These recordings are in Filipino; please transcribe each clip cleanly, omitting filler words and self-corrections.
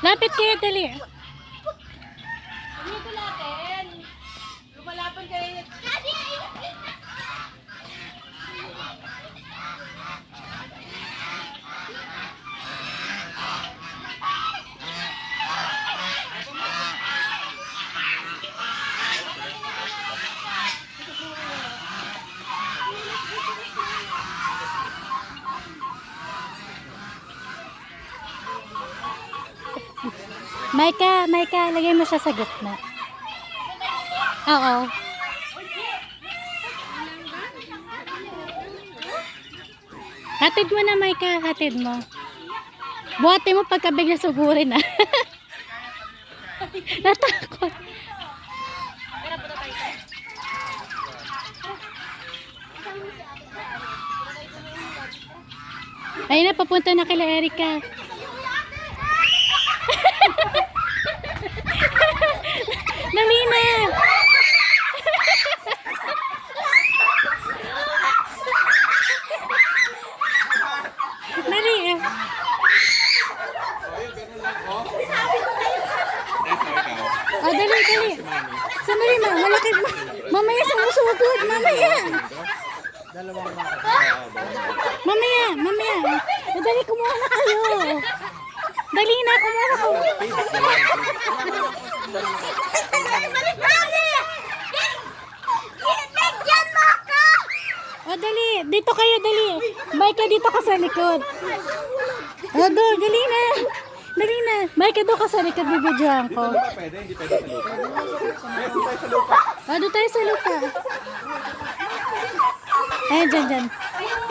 Lapit kayo, dali. Dito natin. Lumalapan kayo. Maika, lagay mo siya sa gitna. Oo. Hatid mo na, Maika. Hatid mo. Buhati mo pagka bigla sugurin, ah. Natakot. Ayun na, papunta na kila Erika. Dali na. Dali. Oh, dali. Sandali ma, malaki. Mamaya sumusugod, mamaya. Mamaya. Dali, kumuha na kayo. Dali na, kumuha na kayo. O, dali. Dito kayo, dali. Maika, dito ka sa likod. O, dali na. Dali na. Maika, doon ka sa likod, bibidyohan ko. Hindi pwede sa lupa. Yes, tayo sa lupa. O, doon tayo sa lupa. Ay, dyan.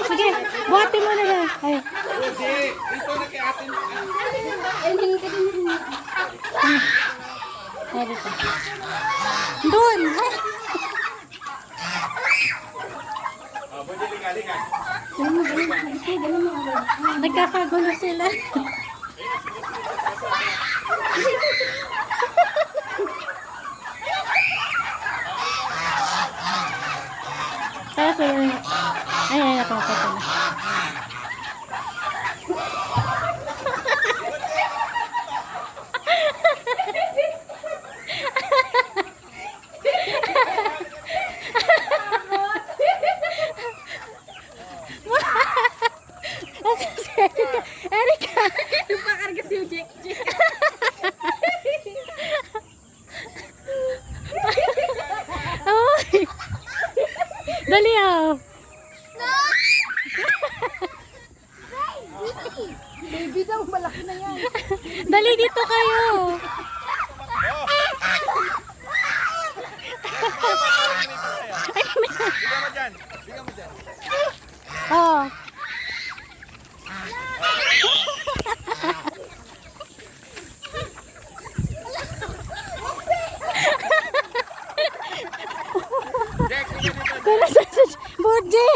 Sige, buhatin mo na lang. Ay. Hindi, dito na kay atin. Ay, dito. Doon. Ay. Pwede liga. Nagkakagulo sila. Ay, napapata na. Erika! Lupakarga si Jack. Ay! Dali ah! Baby daw, malaki na yan. Dali dito kayo! Bigyan mo dyan. Oh. Jack, bigyan dito. Kala sa Boje!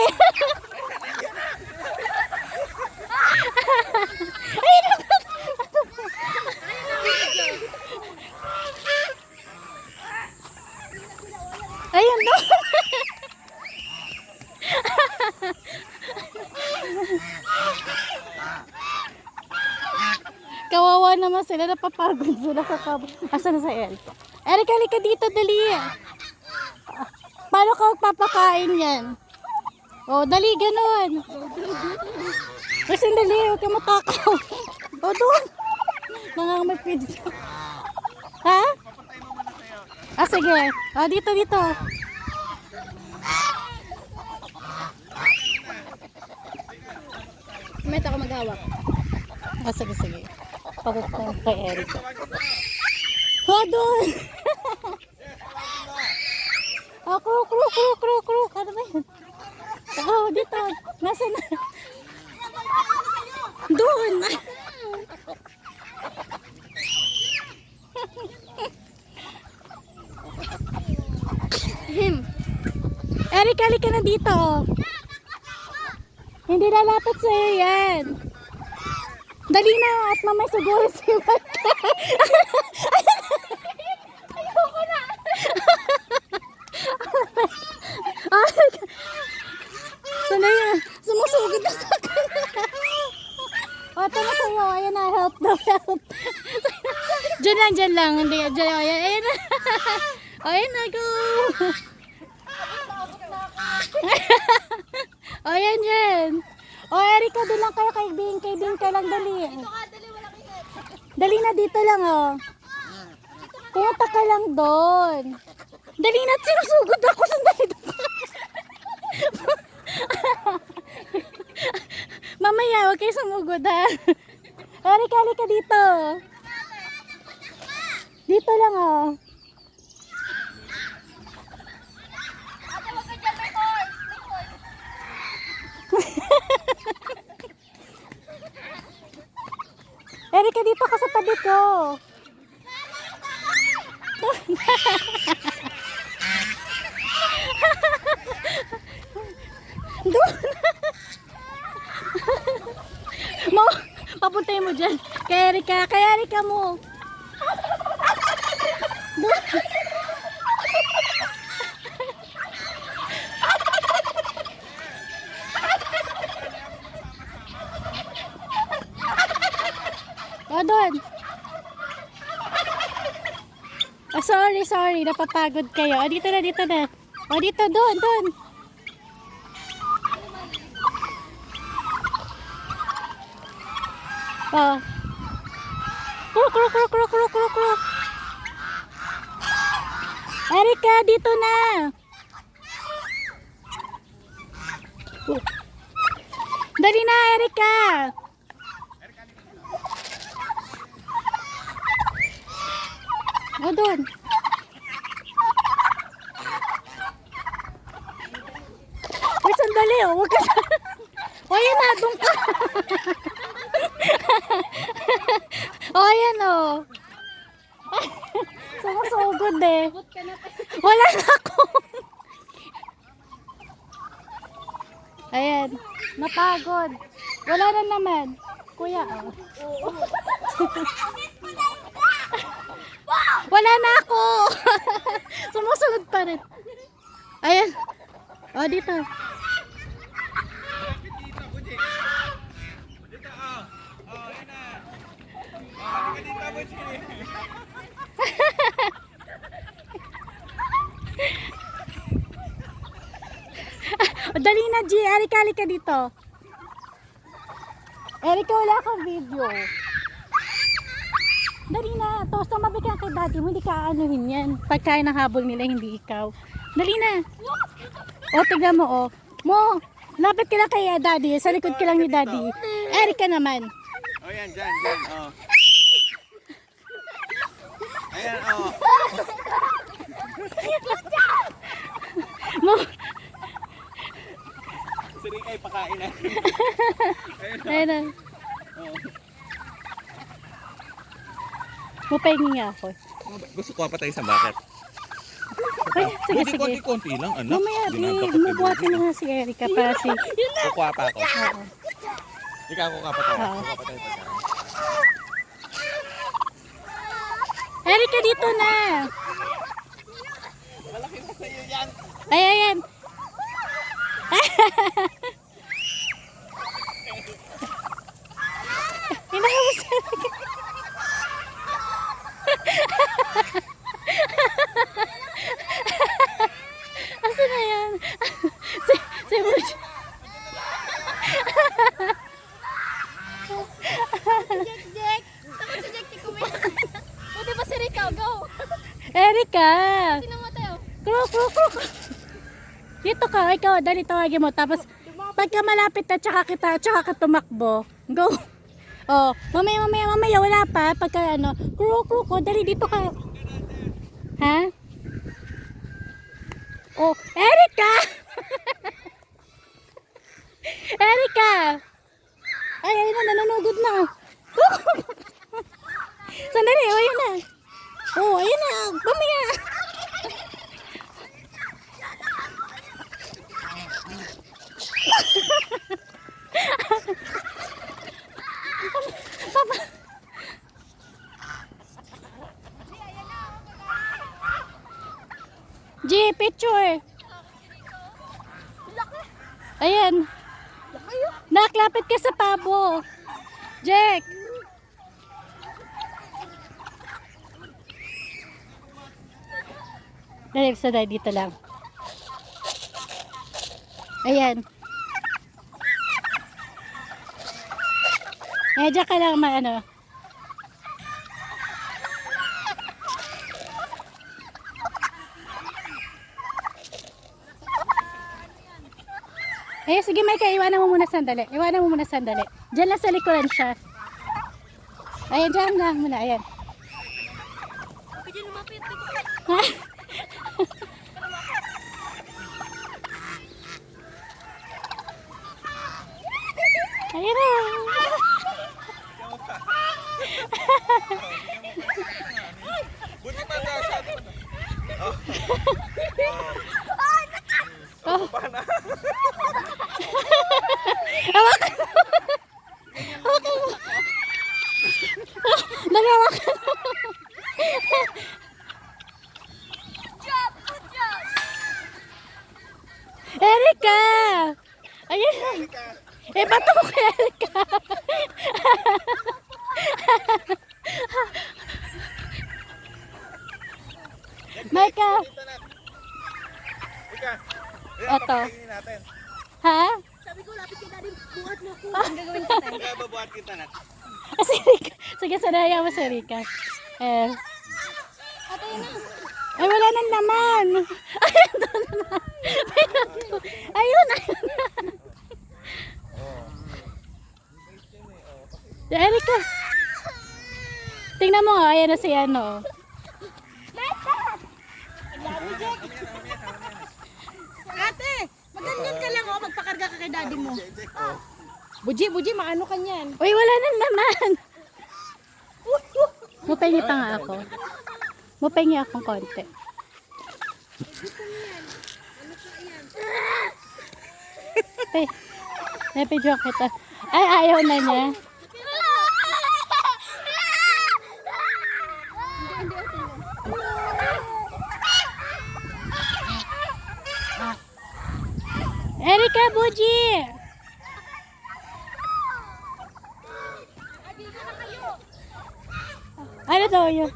Ayun no. Kawawa naman sila, napapagod sila kakabot. Asa na sa Erika? Erika, halika dito, dali. Paano ka magpapakain yan? O, dali, ganun. Kasi dali, huwag ka matakaw. O, doon. Nangangamay pizza. Ha? Ah, sige. O, dito. May ako maghawak. Ah, sige. Pagkakang kay Erika. O, doon. O, crew. Ano ba yun? O, dito. Nasaan na? Doon. Erika, halika na dito. Hindi lalapit sa'yo yan. Dali na at mamay siguro si Marta. Ayoko na. Sanay na. Sumusugod na sa akin. O, Ate mo sa'yo. Ayan na, help daw, help. Dyan lang. Hindi, dyan. Ayan na. Ayan na, go. Ayan dyan. O, Erika, doon lang kayo kay Bing ka lang, dali. Dali na dito lang, oh. Pumunta ka lang doon. Dali na, sinusugod ako. Sandali doon. Mamaya, huwag kayo sumugod, ha. Halika dito. Dito lang, oh. Erika, dito ka sa tabi ko. Doon. Papuntay mo dyan. Kay Erika mo. Doon. O, doon. Oh, sorry. Napapagod kayo. O, dito na. O, dito, doon. Oh. Kruk. Erika, dito na. Dali na, Erika. O, doon. Uy, sandali, oh. Huwag ka. O, yan na, doon ka. O, ayan, oh. Sumusugod, eh. Wala na ako. Ayan, napagod. Wala na naman. Kuya, oh. Wala na ako. Sumusunod pa rin. Ayan. O, dito. Dali na, G. Erika dito. Erika, wala akong video. Dali na. Tapos tumabi ka kay daddy mo. Hindi ka aanuhin yan. Pagkain ng habol nila, hindi ikaw. Dali na. O, tignan mo, o. Mo, lapit ka lang kay daddy. Sa likod ka lang ni daddy. Erika naman. O yan, dyan, o. Ayan, o. Mo. Sari kayo pakain natin. Ayun na. Mupahingi nga ako. Gusto ko pa tayo sa bucket. Ay, sige. Konti-konti lang, anak. Mamaya, mabuhatin na nga si Erika para si... Kukuha pa ako. Oo. Ikaw kukuha pa tayo. Oo. Kukuha pa tayo pagkain. Erika, dito na. Malaki na sa'yo yan. Ayan. Inahawas Erika. Asa na yan? Si Buj. Jack! Takot si Jack, tiko mo. Buti pa si Rico, go! Erika. Sino mo tayo? Kruk. Dito ka, ikaw, dali tawagin mo. Tapos, pagka malapit na, tsaka ka tumakbo. Go. Oh, mamaya, wala pa. Pagka ano, kruk, dali dito ka. Ha? Oh, Erika! Erika! Ay, ayun na, nanunugod na. Sandali, ayun na. Oh, ayun na, mamaya. G, picture. Ayan. Naklapit ka sa pabo. Jack! Dali, sa dito lang. Ayan. Diyan ka lang ano. Sige Micah, iwanan mo muna sandali. Iwanan mo muna sandali. Diyan lang sa likuran siya. Ayan, diyan lang muna. Ayan. Ha? Ayan na. Buti pa na siya. Oh. Paano? Hawakan mo. Hawakan mo. Dali, hawakan mo. Erika! Ayan. Bato mo kay Erika. Micah. Ika. Eto. Natin. Ha? Sabi ko, lapit ka daddy, buhat mo ko. Ang gagawin ko tayo. Kaya babuhat kita na. Si Erika. Sige, sanaya mo si Erika. Atay na. Ay, wala nang laman. Ayun, doon na. Ayun, ayun na. Si Erika. Tingnan mo, ayan na si ano. Ate, maganyan ka lang magpakarga ka kay daddy mo. Buji, maano ka niyan? Uy, wala nang laman. Mupengi pa nga ako. Mupengi akong konti. Ay, napidyo kita. Ay, ayaw na niya. Erika, Buji! Ano daw yun?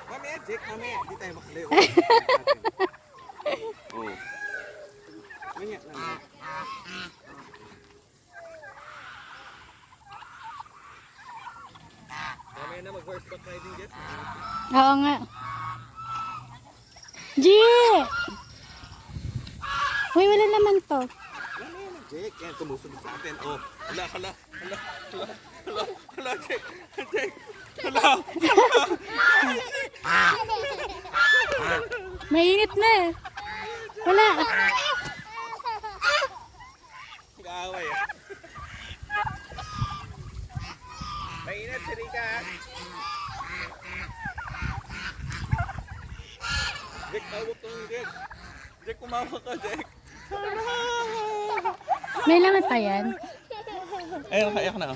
Mamaya, Jake, mamaya. Di tayo makalayo. Oo. Mamaya lang. Mamaya na mag-horseback riding, Jess. Oo nga. G! Uy, wala naman to. Mamaya na, Jake. Yan, tumusunod sa atin. Oh, hala, Jake. Jake. Hala. Mainit na eh. Wala. Nag-aaway ah. Mainit si Rika. Jake, tawag ko yung Jake. Jake, kumawa ka, Jake. May laman pa yan. Ayun, kayak na.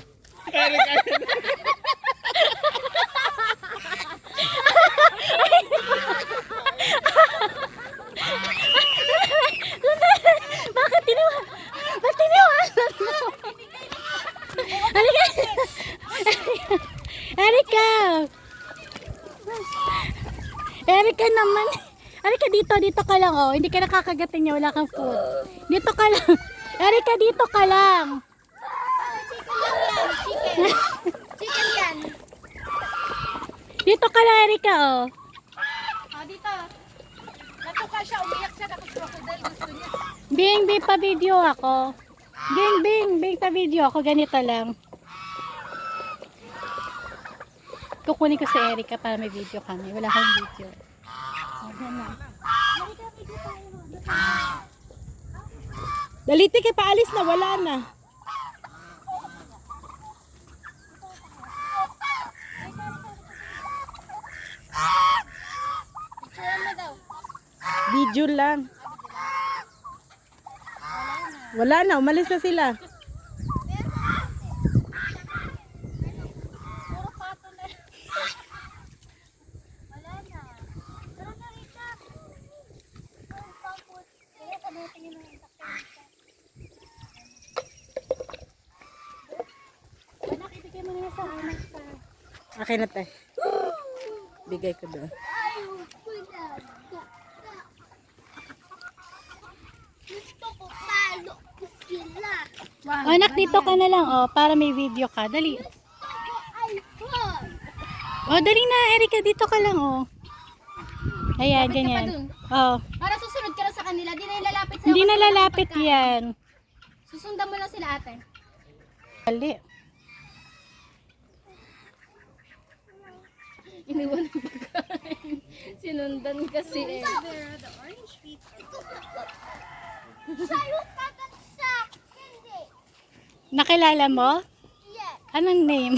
Bakit tiniwa? Ba't tiniwasan mo? Halika! Erika! Erika naman. Erika, dito ka lang oh. Hindi ka nakakagatin niya, wala kang food. Dito ka lang. Erika, dito ka lang. Chicken yan. Dito ka lang, Erika oh. Dito. Natuka siya, umiyak siya tapos crocodile gusto niya. Bing, pa video ako. Bing, pa video ako. Ganito lang. Kukunin ko si Erika para may video kami. Wala kang video. Ayan na. Daliti kay paalis na, wala na. Picturean mo daw. Video lang. Wala na, umalis na sila. Puro pato na. Wala na. Tara na, Rika. Ang pangkot. Kaya sa mga tingin ng takot. Akin na tayo. Bigay ko doon. Gusto ko talo ko sila. Oh, anak, dito ka na lang, oh, para may video ka. Dali. Gusto ko iPhone. Oh, dali na, Erika, dito ka lang, oh. Ayan, Lapit ka pa ganyan. dun. Oh, Para susunod ka lang sa kanila. Di na ilalapit sa'yo. hindi kasi na wala lalapit kang pagkain. yan. Susundan mo lang sila ate. Dali. Iniwan ng pagkain. Sinundan kasi eh. Sa'yo kagat sa hindi. Nakilala mo? Yes. Anong name?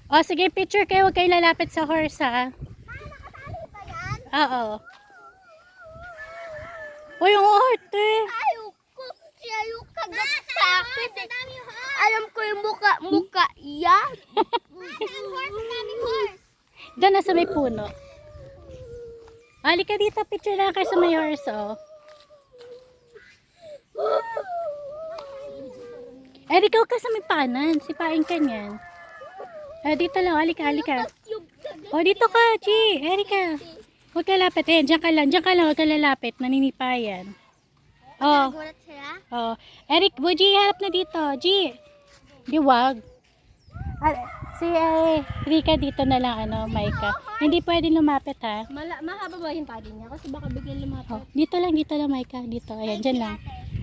Oh, sige, picture kayo. Huwag kayo lalapit sa horse, ha? Nakatali ba yan? Oo. Uy, yung horse, eh. Ayoko. Siya yung kagat sa akin. Alam ko yung muka yan. Ang horse, daming horse. Doon na sa may puno. Halika dito, picture lang kayo sa may horse, oh. Eh, ikaw ka sa may panan. Sipain ka niyan. Dito lang, halika, halika. Oh, dito ka, G. Erika. Huwag ka lapit. Eh, diyan ka lang, huwag ka lalapit. Naninipa yan. Oh, Nagulat sila? oh. Eric, Buji, harap na dito. G. Di, wag. Si Rika dito na lang, ano, Maika. Hindi pwede lumapit, ha? Mahaba ba yung padi niya? Kasi baka biglang lumapit. Oh, dito lang, Maika. Dito, ayan, dyan lang.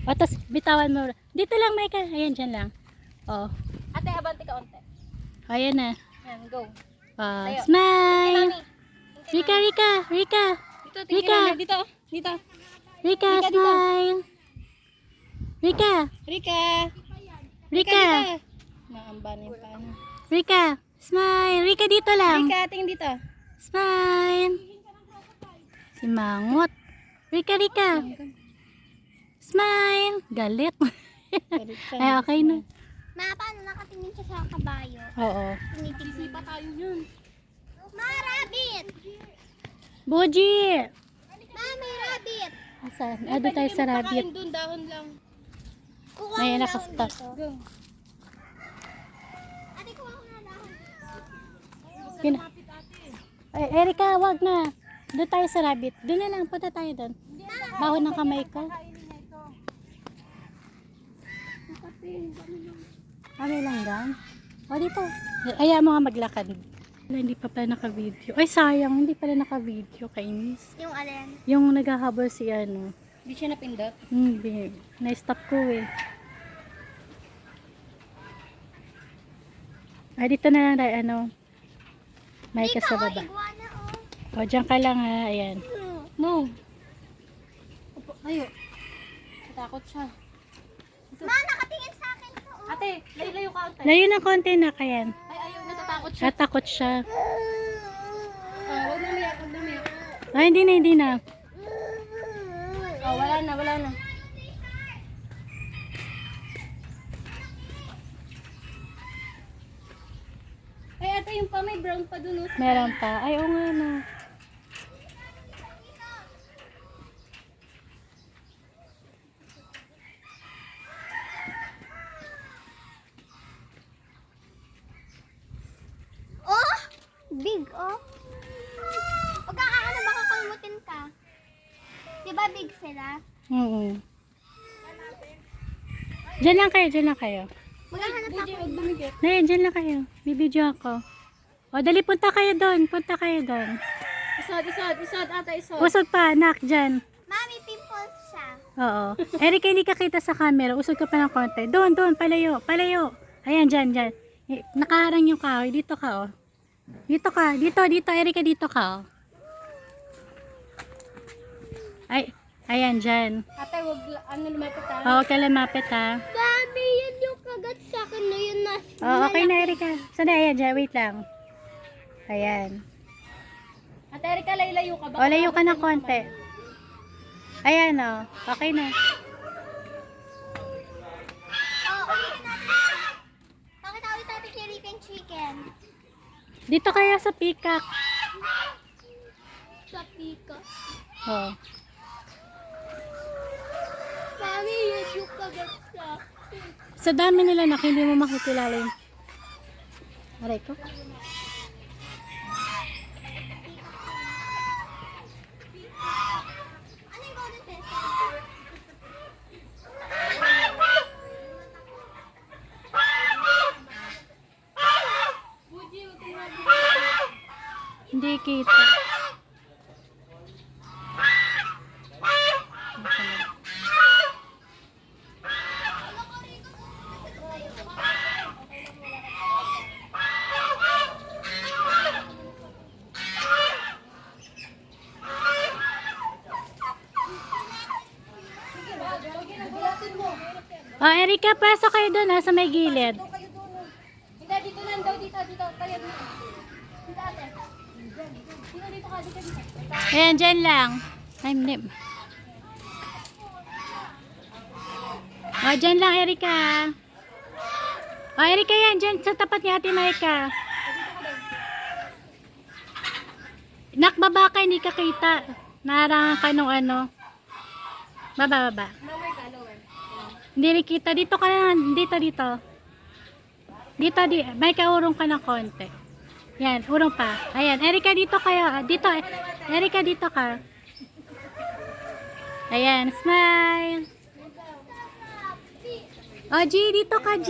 O, tas bitawan mo. Dito lang, Maika. Ayan, dyan lang. Oh, Ate, abante ka onte. ayan na. Ayan, go. Oh, smile. Mami. Rika. Dito, Rika. tingnan dito. Dito. Rika, Rika, dito. smile. Rika. Rika. Rika. Naamba na yung paano. Rika. Smile. Rika, dito lang. Rika, tingin dito. Smile. Si Mangot. Rika. Smile. Galit. Ay, okay na. Ma, paano nakatingin siya sa kabayo? Oo. Sisipa tayo yun. Ma, rabbit! Boji! Ma, may rabbit! Asan? Doon tayo sa rabbit. Doon, dahon lang. Kuha Ayan, ng nakastop. dahon dito. Go. Ate, kuha ko na dahon. Ay, Erika, wag na. Doon tayo sa rabbit. Doon na lang, punta tayo doon. Baho ng kamay ko. May langgam. O, dito. Ayaw mo nga maglakad. Wala, hindi pa pala naka-video. Ay, sayang. Hindi pala naka-video. Kainis. Yung alin? Yung naghahabol si ano. Hindi siya napindot? Hindi. Na-stop ko eh. Ay, dito na lang tayo, ano. May ka sa baba. Iguana, oh. O, dyan ka lang ha. Ayan. No. Ayo. Natakot siya. Ma, nakatingin sa akin to. Oh. Ate, layo ka ate. Layo ng konti na kayan. Ay, ayaw, natatakot siya. Natakot siya. Huwag na umiyak, huwag na umiyak. Ay, hindi na. Oh, wala na. Ay, ate, yung pa may brown pa dun. Oh. Meron pa. Ay, oo nga na. Oh! Big, oh. Huwag ka ano, baka kalmutin ka. Diba big sila? Oo. Diyan lang kayo. Maghahanap ako. Huwag dumigit. Diyan lang kayo. Bibidyo ako. O, dali, punta kayo doon. Isod, ata, isod. Usog pa, anak, dyan. Mami, pimples siya. Oo. Erika, hindi ka kita sa camera. Usog ka pa ng konti. Doon, palayo. Ayan, dyan. Nakaharang yung kahoy. Dito ka, oh. Dito, Erika, dito ka, oh. Ay, ayan, dyan. Ate, huwag lumapit ha. Oo, ka lumapit, ha. Mami, yan yung kagat sa akin na yun na. Oo, okay na, Erika. Sana, ayan, dyan. Wait lang. Ayan. Ate Erika, layo ka ba? O, layo ka ng konti. Ayan, oh. Okay na. Oo, ulitin natin. Pakita ulit natin kay Rick and Chicken. Dito kayo sa peacock. Sa pika. Oh. Mami, YouTube ka siya. Sa dami nila nak, hindi mo makikilala yung... Aray ko. Ano yung golden peso? Buji, huwag kang Hindi kita. Oh, Erika, pasok kayo doon ha, sa may gilid. Hindi, dito lang daw, dito. Tayo dito. Dito ate. Dito ka, dito. Ayan, dyan lang. I'm nip. Oh, dyan lang, Erika. Oh, Erika yan, dyan sa tapat ni Ate Maika. Nak, baba ka, hindi ka kita. Narangan ka nung ano. Baba. Lower ka, lower. Hindi rin kita. Dito ka lang. Dito. Dito. May kaurong ka ng konti. Yan, urong pa. Ayan. Erika, dito kayo. Dito. Erika, dito ka. Ayan. Smile. Oh, G. Dito ka, G.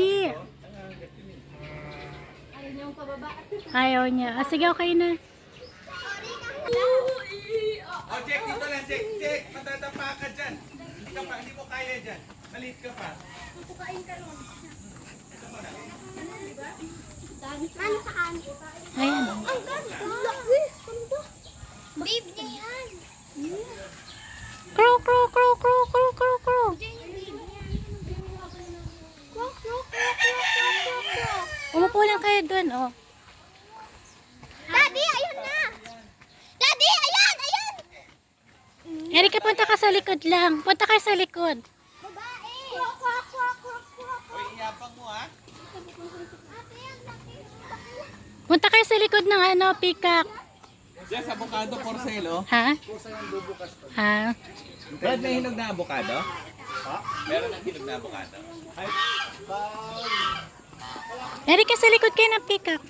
Ayaw niyo yung pababa. Ayaw niya. Ah, sige, okay na. Oh, check dito lang, check. Matadapa ka dyan. Hindi mo kaya dyan. Maliit ka pa. Pupukain ka nun. Mano sa kanin? Ayan. Ang ganda. Laki. Ganda. Babe niya yan. Crow, crow, crow, crow, crow, crow, crow. Umupo lang kayo dun, oh. Daddy, ayun na. Daddy, ayan. Erika, punta ka sa likod lang. Punta ka sa likod. Babae. Uy, iyabang mo ha. Ate, ang laki. Punta kayo sa likod ng ano, peacock. Diyan sa avocado for sale, oh. Ha? Ha? Brad, may hinog na avocado? Ha? Meron ng hinog na avocado. Erika, sa likod kayo ng peacock.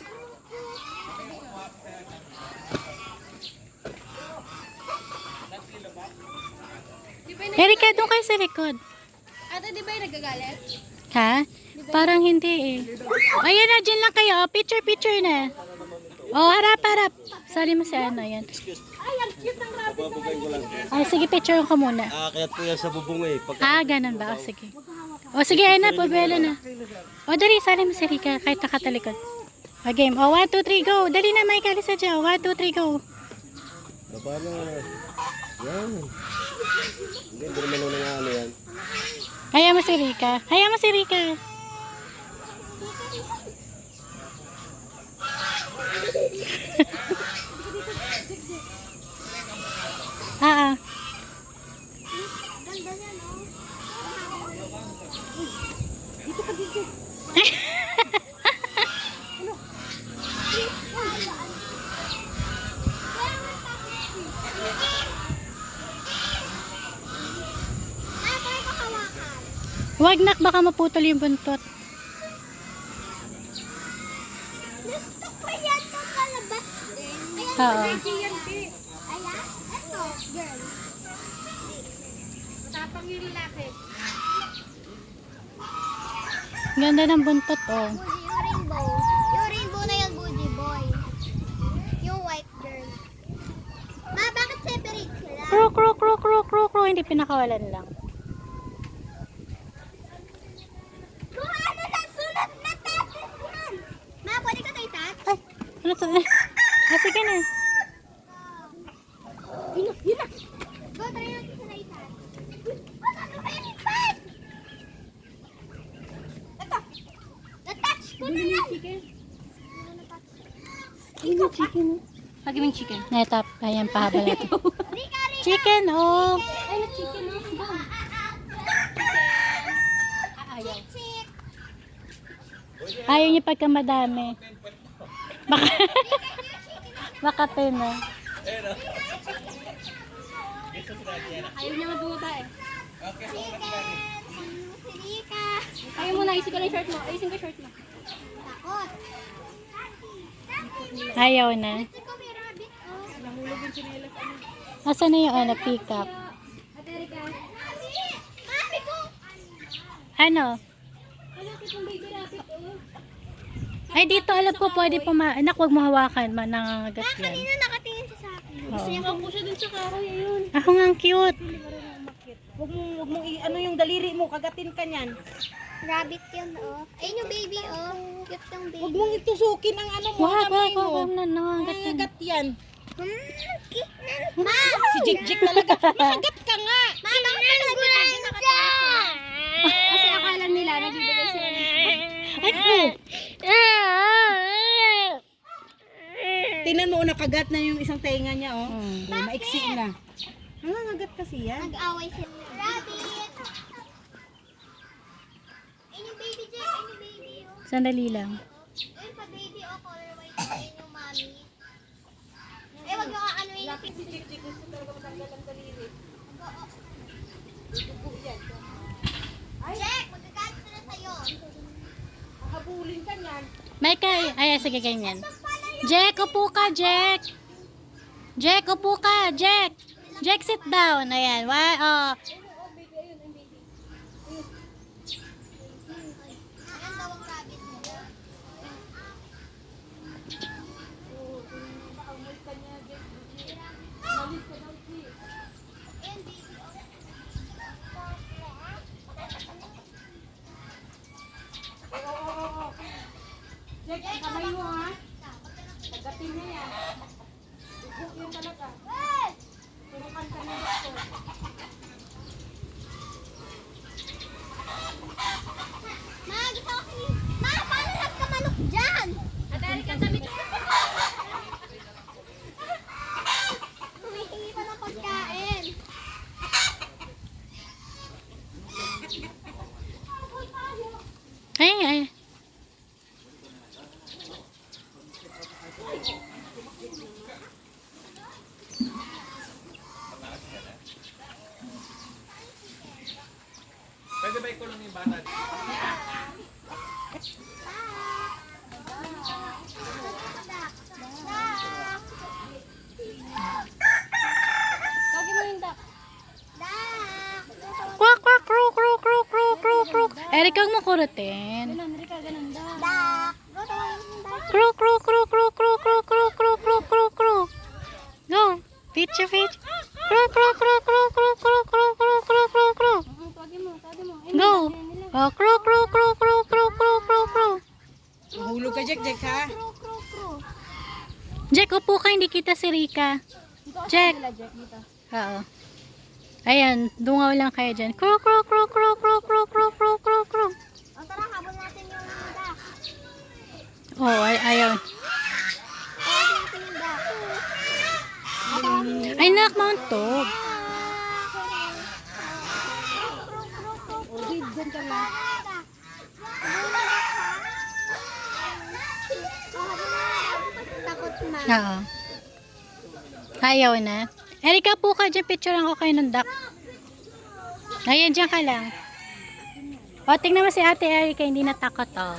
Erika, doon kayo sa likod. Ate, di ba yung nagagalit? Ha? Parang hindi eh. Ayan na, dyan lang kayo. Oh, picture na. Oh, harap. Sali mo sa ano, yan. Ay, ang cute ng rabbit. Oh, sige, picture ko muna. Kaya po yan sa bubong eh. Pag Ah, ganun ba? Oh, sige. Oh, sige, ayun na, pubuelo na. Oh, dali, sali mo si Rika, kahit nakatalikod. Oh, game. Oh, 1, 2, 3, go. Dali na, may kalisa dyan. 1, 2, 3, go. baba na. Yan. Hindi naman nung ano yan. Hayaan mo si Rika. Hayaan mo si Rika. Ah. Ganda niya, no? Wag nak, baka maputol yung buntot. Gusto ko yan to palabas din. Oo. Ayan, ito, girl. Matapang yung lalaki. Ganda ng buntot, oh. Buji, yung rainbow. Yung rainbow na yan, Buji boy. Yung white girl. Ma, bakit separate sila? Crow, crow, crow, crow, crow, crow. Hindi, pinakawalan lang. Kung ano na, sunod na tatas yan. Ma, pwede ka kay tat? Ay, ano to? Ah, sige na. Yun na. Go, try natin sa naitat. Ano ba yung ipat? Ito. Na-touch ko na yan. Ano chicken? Lagi mong chicken. Netap, ayan pahaba na ito. Rika. Chicken, oh. Ay, na chicken, no? Ayaw. Chick. Ayaw niya pagka madami. Baka 10 na. gusto si Daddy yan. Ayaw niya mabuta eh. Okay, ako ba si Daddy? Ayaw mo na, isin ko lang yung shirt mo. Ayusin ko yung shirt mo. Ayaw na. Asan na yung pick up? Ate Erika. Ano? Wala ko itong baby rabbit oh. Ay, dito alam ko pwede anak, huwag mo hawakan. Nangangagat yan. Nakatingin siya sa akin. Oh. Ako siya dun sa kahoy, ayun. Ako nga ang cute. Huwag mo ano yung daliri mo, kagatin ka niyan. Rabbit yun, oh. Ayun yung baby, oh. Cute yung baby. Huwag mong itusukin ang ano mo, Wag, kamay wag, mo. wag. Nangangagat yan. Nangagat yan. Ma! Si Jik talaga. Nakagat ka nga. Ma, bakit ka nagulay ka? Kasi akala nila, nagbibigay sila ng Ay, oh. Tingnan mo, nakagat na yung isang tenga niya, oh. Hmm. Maiksi na. Nangangagat kasi yan. Nag-away sila. Rabbit! Ayun yung baby, Jay. Ayun yung baby, oh. Sandali lang. Ayun pa baby, oh. Color white. Ayun yung mommy. Eh, wag nyo ano yun. Si Jik gusto talaga matanggal ang daliri. Jack, magagalit sila sa'yo. Habulin ka niyan. Micah, ay, sige, ganyan. Jack, upo ka, Jack. Jack, upo ka, Jack. Jack, sit down. Ayan, why, oh. Ayan daw ang rabbit mo. Ayun, baby, oh. Jik, kamay mo ha. Kagatin niya yan. Buk yun talaga. Turukan ka ng doktor. Ma, gusto ko kasi... Ma, paano nagkamanok dyan? Ate Erika, damit. Humihingi pa ng pagkain. Ay, ay. Pwede ba ikulong yung bata? Tawagin mo yung duck. Kwak, kwak, crow, crow, crow, crow, crow, crow. Eric, huwag mo kurutin. Ganun, Erika, ganun duck. Crow, crow, crow, crow, crow, crow, crow, crow, crow, crow, crow. Go. Pitch, pitch. Crow, crow, crow, crow, crow, crow, crow, crow, crow, crow, crow. Tawagin mo, tawagin mo. Go. Oh, crow, crow, crow, crow, crow, crow, crow, crow. Mahulog ka, Jik, ha. Jack, upo ka, hindi kita si Rika. Jack. Oo. Ayan, dungaw lang kayo dyan. Crow, crow, crow, crow, crow, crow, crow, crow, crow, crow. O tara, habol natin yung duck. Oh, ayaw. Habol natin yung duck. Ay, nakmauntog. Takot na. Oo. Ayaw na. Erika, po ka dyan. Picturean ko kayo ng duck. Ayan, dyan ka lang. O, tingnan mo si Ate Erika. Hindi natakot, oh.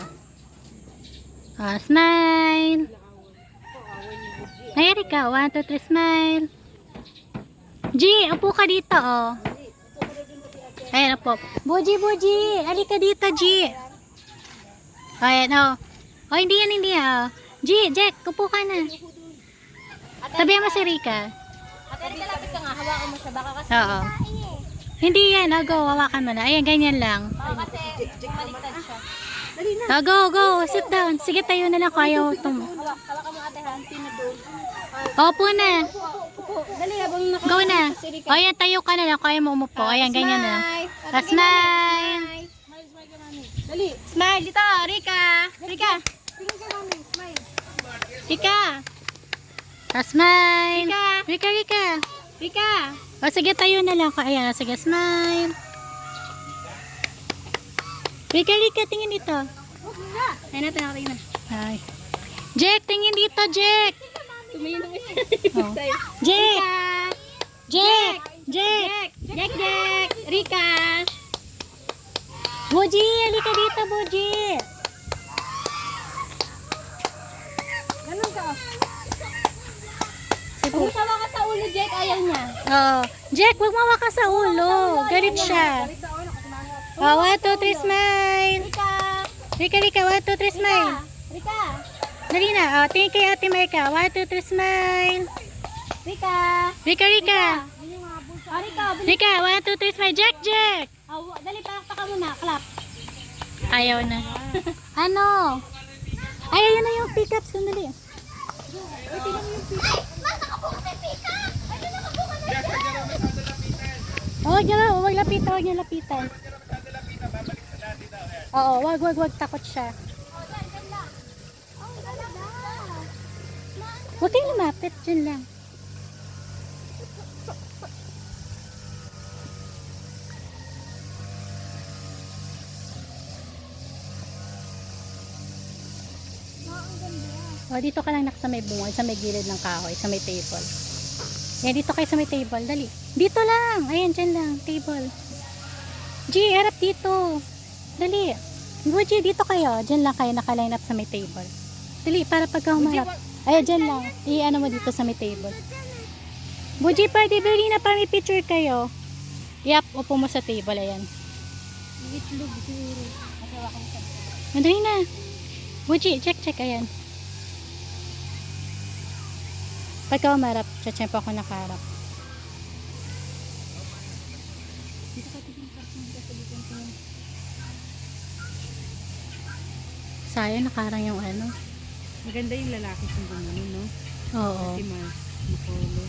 Smile. Ay, Erika. 1, 2, 3, smile. G, upo ka dito, oh. Ayan, upo. Buji, Buji. Alika dito, G. Ayan, oh. Oh, hindi yan, hindi yan, oh. G, Jack, upo ka na. Tabihan mo si Rika. Ate Erika, lapit ka nga. Hawakan mo siya. Baka kasi, Oo. Hindi yan. Oh, go. Hawakan mo na. Ayan, ganyan lang. baka kasi baliktad siya. Oh, go, go. Sit down. Sige, tayo na lang. Kaya Hawakan mo ate ha. Opo na. Dali, habang Go na. O, ayan, tayo ka na lang. Kaya mo umupo. Ayan, ganyan na lang. Smile. Dali. Smile. Dito, Rika. Rika. Tingin ka namin. Smile. Rika. Smile. Rika, Rika. Rika. O, sige, tayo na lang. Ayan, sige, smile. Rika, Rika, tingin dito. Ayun natin, nakatingin na. Ay. Jack, tingin dito, Jack. Tumingin ng isa. Oh. Jack. Jack. Jack. Sibu. Sawa ka sa ulo, Jake. Ayaw niya. Oo. Jack, wag mawa ka sa ulo. Galit siya. Oh, 1, 2, 3, smile. Rika. Rika, 1, 2, 3, smile. Rika. Dali na. Oh, tingin kay Ate Marika. 1, 2, 3, smile. Rika. Rika, Rika. Oh, Rika. Rika, 1, 2, 3, smile. Jack, Jack. Oh, dali, palakpakan mo na. Clap. Ayaw na. Ano? Ay, ayun na yung pickup. Sandali. Oh, wag lapitan, wag niya lapitan. Oo, wag, takot siya. Huwag kayong lumapit, dyan lang. O, dito ka lang sa may bungay, sa may gilid ng kahoy, sa may table. Yan, dito kayo sa may table. Dali. Dito lang. Ayan, dyan lang. Table. G, harap dito. Dali. G, dito kayo. Dyan lang kayo nakaline up sa may table. Dali, para pagka humarap. Ayan, dyan lang. I-ano mo dito sa may table. Buji, pwede bili na para may picture kayo. Yap, upo mo sa table. Ayan. Itlog siguro. Madali na. Buji, check. Ayan. Pagka umarap, check pa ako nakaharap. Sayang, nakaharang yung ano. Maganda yung lalaki sa gano'n, no? Oo. Si Mapolo.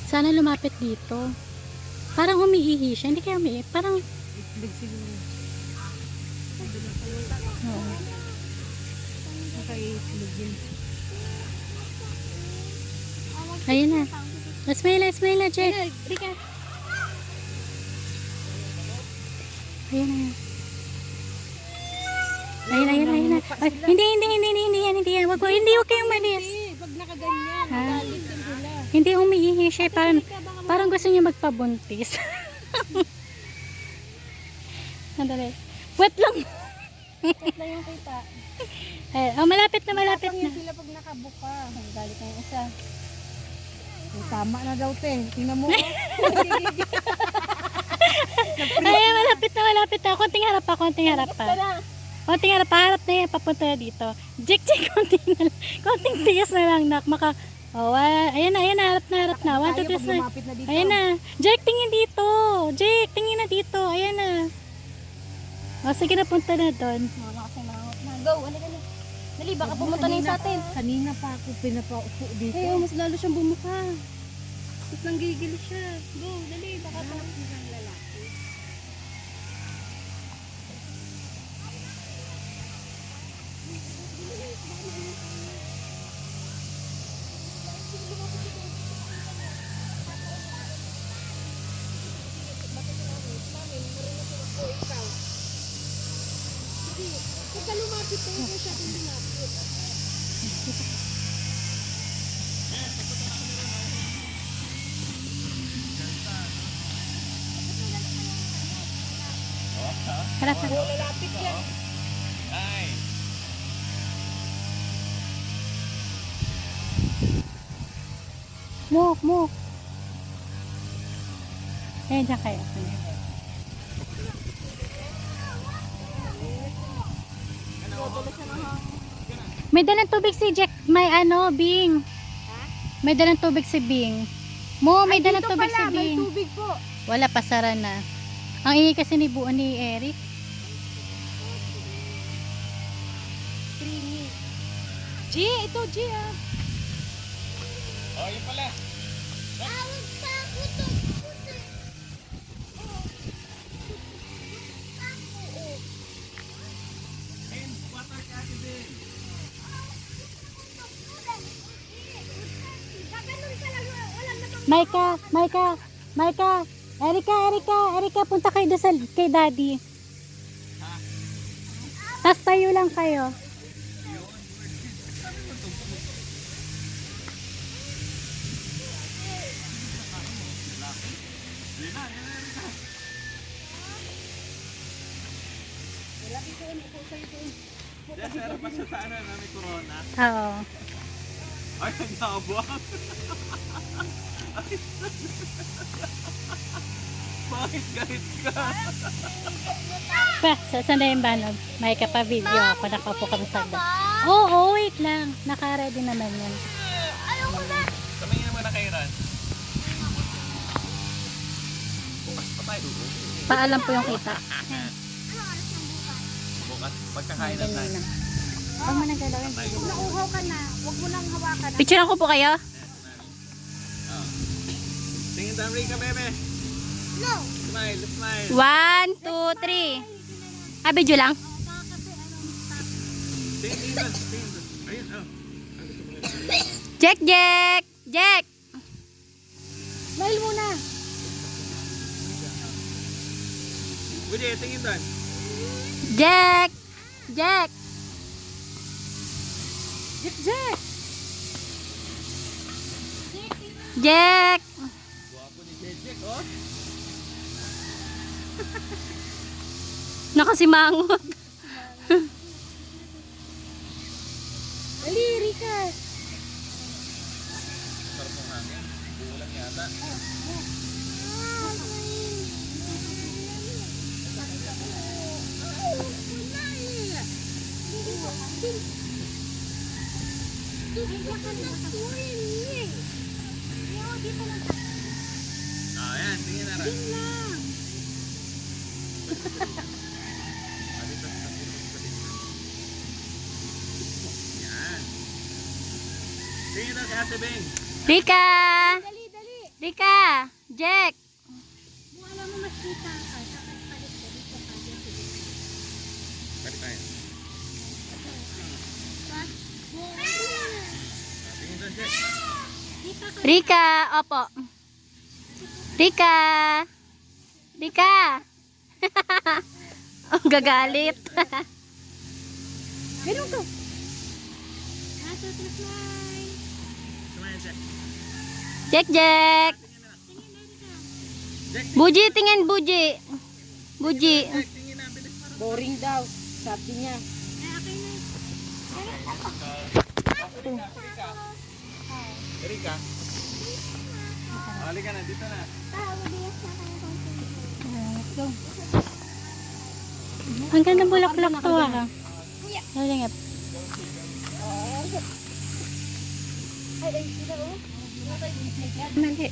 Sana lumapit dito. Parang umiihi siya. Hindi kaya umiihi. Parang, Itlog siguro. oo. Nakaitlog yun. Ayun na. Smile na, Jack. Rika. Ayun na. Ayun na. Ay, hindi yan. Wag kayong malis. Pag nakaganyan, Ha? galit din sila. Hindi umiihi siya. Parang gusto niya magpabuntis. Sandali. Wait lang. Na yung kita. Malapit na. Sila pag nakabuka. Galit na yung isa. Tama na daw, te. Tingnan mo. Ay, malapit na. Konting harap pa. Konting harap na yan. Papunta na dito. Jik, konting tigas na lang, nak. Ayan na. Harap na. 1, 2, 3, smile. Lumapit na dito. Ayan na. Jake, tingin dito. Jake, tingin na dito. Ayan na. O, sige na, punta na doon. Mama kasi mangot na. Go, dali. Dali, baka pumunta na yung sa atin. Kanina pa ako pinapaupo dito. Ay, mas lalo siyang bumuka. Mas nanggigil siya. Go, dali, baka pumunta ng lalaki. Harap na. Ay. Move. Ayan, dyan kayo. May dalang tubig si Jack. May Bing. May dalang tubig si Bing. May dalang tubig si Bing. May tubig po. Wala, pasara na. Ang ingay kasi ni Eric. G, ito G ah. Oh, yun pala. Maika. Erika, punta kayo doon kay Daddy. Tapos tayo lang kayo. Yes, meron pa siya sa ano na may corona. Oo. Ay, nagkabuang. Bakit galit ka? Pa, saan na yung banog? May kapabideo ako. Nakaupo kami sa agad. Oo, wait lang. Naka-ready naman yan. Ayoko na. Tumingin naman na kay Ran. Bukas pa tayo. Paalam po yung kita. Bukas, pagkakain na tayo. Huwag mo nang galawin. Nauhaw ka na. Huwag mo nang hawakan. Picturean ko po kayo. Tingin tayo, Rika, bebe. No. Smile, smile. 1, 2, 3. Ah, video lang. Tingin doon, tingin doon. Ayun, oh. Jack, Jack! Jack! Smile muna. Budi, tingin doon. Jack! Jack! Jack, Jack. Jack! Guwapo ni Jejek, oh. Nakasimangot. Dali, Rika. Sarap ng hangin. Bulang yata. Ah, yan. Tingin na rin. Yan. Tingin na kay Ate Beng. Rika! Dali, dali. Rika! Jack! Kung alam mo mas kita ka, dapat palit ka dito ka. Balik tayo. Tingin doon, Jack. Rika! Opo. Rika! Rika! Ang gagalit. Ganun ka. Sumayan, Jack. Jack, Jack! Jack, Buji, tingin, Buji. Buji. Jack, tingin na. Bilis para. Boring daw. Sabi niya. Erika. Halika na, dito na. Ang ganda bulaklak to ah. Halingap. Mali.